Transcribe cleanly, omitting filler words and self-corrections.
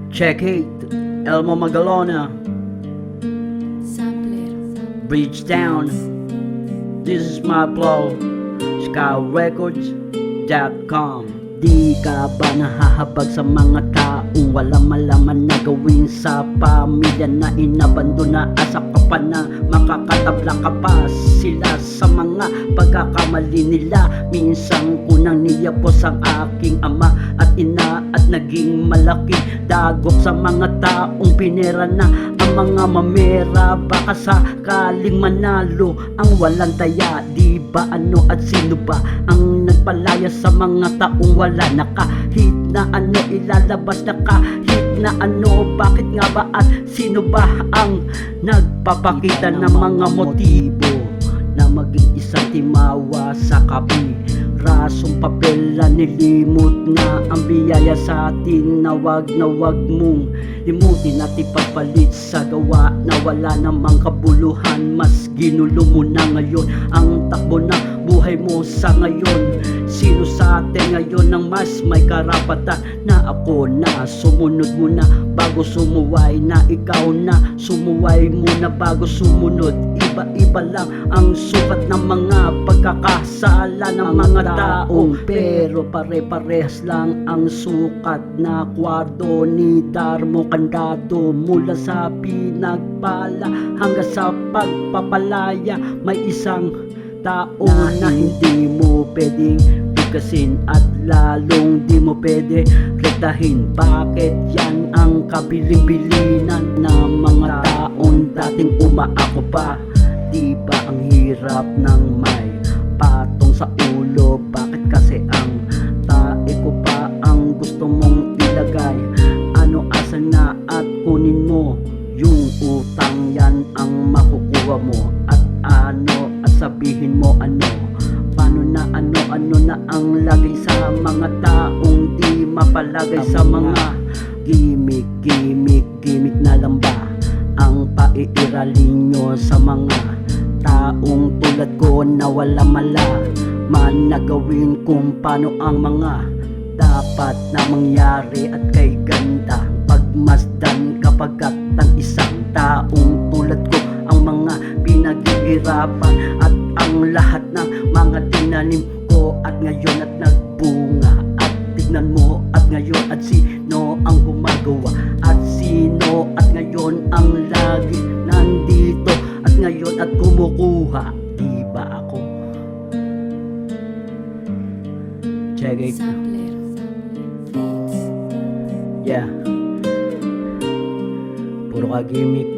Check it, Elmo Magalona, Sampler. Bridge Down. This is my blow, SkyRecords.com. Di ka ba nahahabag sa mga taong walang malaman na gawin sa pamilya na inabandon na asa ka pa na makakatabla ka pa sila sa mga pagkakamali nila? Minsan kunang niyapos ang aking ama at ina at naging malaking dagok sa mga taong pinera na ang mga mamera. Baka sakaling manalo ang walang taya. Di ba ano at sino ba ang nagpalaya sa mga taong wala na kahit na ano ilalabas na kahit na ano? Bakit nga ba at sino ba ang nagpapakita ng mga motibo na maging isang timawa sa kapi? Rasong papel na nilimot na ang biyaya sa atin na wag mong limutin at ipagpalit sa gawa na wala namang kabuluhan. Mas ginulo mo na ngayon ang takbo na buhay mo sa ngayon. Sino sa atin ngayon ang mas may karapatan na ako na sumunod muna bago sumuway, na ikaw na sumuway muna bago sumunod? Iba-iba lang ang sukat ng mga pagkakasala ng mga taong, pero pare-parehas lang ang sukat na kwardo ni Darmo Candado. Mula sa pinagpala hanggang sa pagpapalaya, may isang tao na hindi mo pwedeng bigkasin at lalong di mo pwede retahin. Bakit yan ang kabiling-bilinan na mga taong dating umaako pa? Di ba ang hirap ng may patong sa ulo? Bakit kasi ang tae ko pa ang gusto mong ilagay? Ano asa na at kunin mo yung utang? Yan ang makukuha mo at ano at sabihin mo ano? Paano na ano na ang lagay sa mga taong di mapalagay sa mga gimmick na lang ba ang paiiralin nyo sa mga taong tulad ko na wala malaman na gawin kung paano ang mga dapat na mangyari at kay ganda pagmasdan kapag ang isang taong tulad ko ang mga pinaghihirapan at ang lahat ng mga tinanim ko at ngayon at nagbunga. At tignan mo at ngayon at sino ang gumagawa at sino at ngayon ang lagi nandito at ngayon at kumukuha. Di ba ako? Check it. Sampler. Beats. Yeah. Puro ka gimmick.